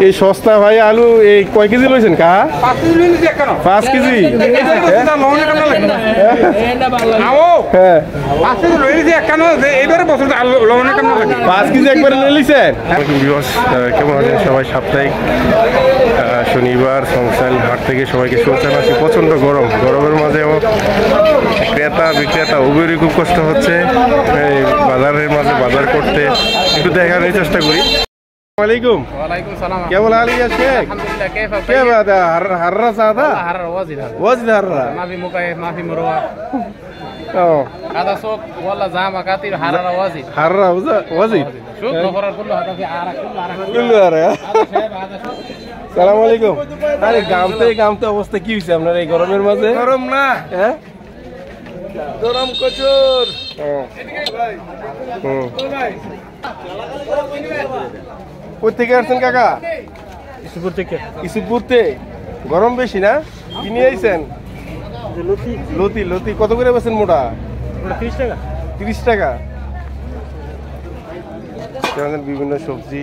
এই সস্তা ভাই আলু এই কয় কেজি লইছেন কা 5 কেজি 5 কেজি একবারে নিয়ে লিছেন। কেমন আছেন সবাই? সাপ্তাহিক শনিবার সংসার হাট থেকে সবাইকে শুভেচ্ছা জানাচ্ছি। প্রচন্ড গরম, গরমের মাঝেও ক্রেতা বিক্রেতা উভয়েরই খুব কষ্ট হচ্ছে বাজারের মাঝে বাজার করতে। একটু দেখানোর চেষ্টা করি। वालेकुम वालेकुम सलाम क्या हाल है शेख? अल्हम्दुलिल्लाह कैफ क्या बात है? हर्रा सादा हर्रा वाजिद हर्रा माफी मुकायफ माफी मरोआ هذا سوق والله زعما كثير حرارة واجد حرارة واجد شوف نفر كله هذا في عرق كله عرق هذا شايف هذا شوف السلام عليكم আরে গামতে অবস্থা কি হইছে আপনার এই গরমের মাঝে? গরম না হ্যাঁ গরম কচুর কই থেকে আসছেন কাকা? ইসুপুর থেকে। ইসুপুরতে গরম বেশি না? কি নিয়ে আইছেন? লতি লতি কত করে বেচেন মোটা? 30 টাকা। 30 টাকা। বিভিন্ন সবজি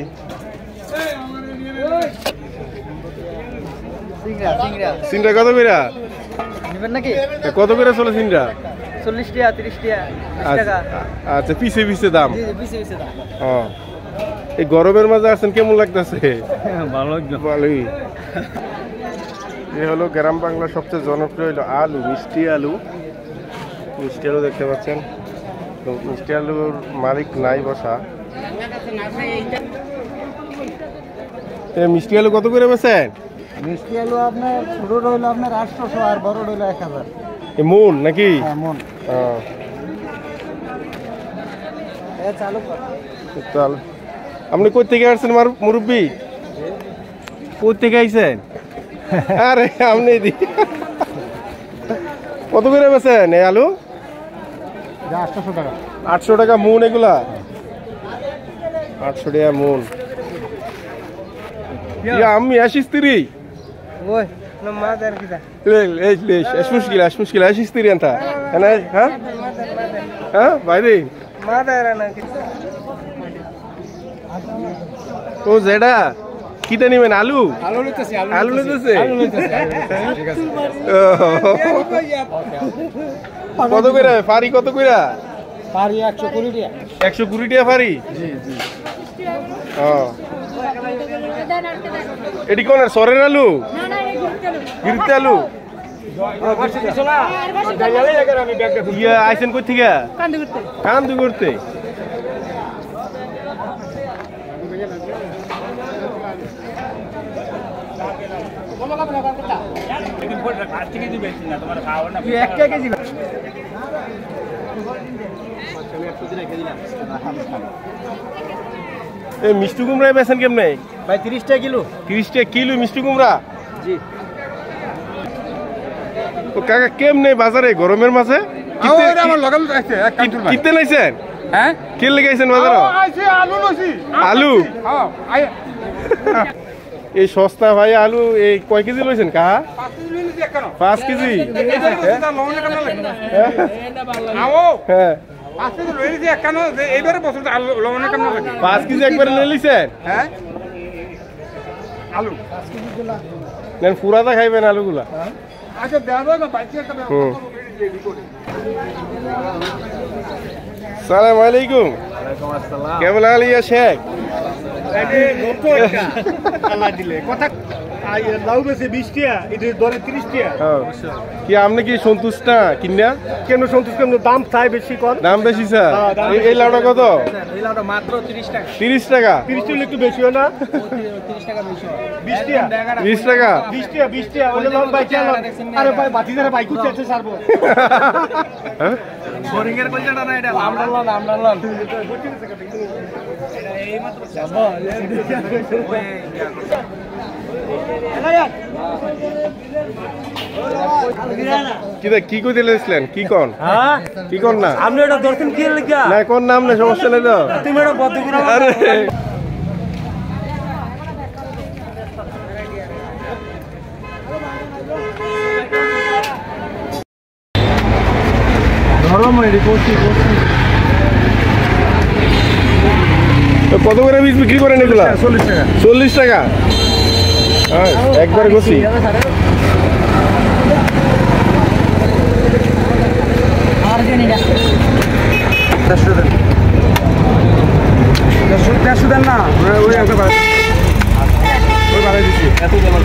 সিংড়া কত করে নেবেন নাকি? কত করে চলে সিংড়া? 40 টাকা 30 টাকা। আচ্ছা পিছে পিছে দাম? জি পিছে পিছে দাম। এই গরমের মাঝে আছেন কেমন লাগতেছে? ভালোই। এই হলো গ্রাম বাংলার সবচেয়ে জনপ্রিয় হলো আলু, মিষ্টি আলু। মিষ্টি আলু দেখতে পাচ্ছেন। তো মিষ্টি আলুর মালিক নাই বসা। মিষ্টি আলু কত করে বেচেন? মিষ্টি আলু আপনার ছোট হইলো আপনার 800 আর বড় হইলো 1000। এই মন নাকি? হ্যাঁ মন। চালু কর। চালু। আপনি কই থেকে আসছেন মুরব্বি? কই থেকে আইছেন? আরে আপনি কত করে বেচেন এই আলু? 800 টাকা। 800 টাকা মন এগুলা? 800 টাকা মন। আমি আসিস তিরি ওই না মাদার কিটা ليش ايش مشكله ايش يشتري انت انا ها بعدين মাদার না ও জেডা কিটা নিবেন? আলু आलू लेतेছি আলু নিতেছে ঠিক আছে কত করে ফারি? কত করে পারি? 120 টাকা। 120 টাকা ফারি? জি জি এটি কোন সরের আলু? গিরতে আলু। ইয়া আইছেন কই থেকে? কান্দু করতে। মিষ্টি কুমড়া বেচেন কেমনে ভাই? 30 টাকা কিলো। 30 টাকা কিলো মিষ্টি কুমড়া? জি। ও কাকা কেমনে বাজারে গরমের মাঝে? কিনতে নাইছেন? হ্যাঁ কি লাগাইছেন বাজারে? আলু। এই সস্তা ভাই আলু এই কয় কেজি লইছেন কা? 5 কেজি। হ্যাঁ 5 কেজি একবারে নিয়ে লিছেন? হ্যাঁ আলু নেন পুরাটা খাইবেন আলুগুলা। আচ্ছা দেবো না বাইকে একটা সালাম আলাইকুম। ওয়ালাইকুম আসসালাম। কেমন আলিয়া শেখ? কথা লাউ বেশি 20 টাকা, এটা ধরে 30 টাকা। কি আপনি কি সন্তুষ্ট না কিনা? কেন সন্তুষ্ট? কেন দাম চাই বেশি কর? দাম বেশি স্যার। এই লাউটা কত? এই লাউটা মাত্র 30 টাকা। 30 টাকা? 30 টাকা একটু বেশি হয় না? 30 টাকা বেশি হয়। 20 টাকা। 20 টাকা? 20 টাকা 20 টাকা ওই লাউ ভাই চলো। আরে ভাই বাতি ধরে বাইক উঠতে ছাড়বো। হ্যাঁ বোরিং এর কলজাটা না এটা। আমরালান এই মাত্র যাবো। কি কইতে লেছিলেন? কি কোন? হ্যাঁ কি কোন না? আপনি এটা দর্শন কি লাগা? না কোন নাম না সমস্যা নাই তো। তুমি এটা বদ্ধ করে আরে গরম হয়ে গেছে। কত করে বীজ বিক্রি করেন এগুলা? 40 টাকা। 40 টাকা। একবারে গছি দেড়শো দেন না ওই একটা বাড়াই দিচ্ছি এত দেওয়ার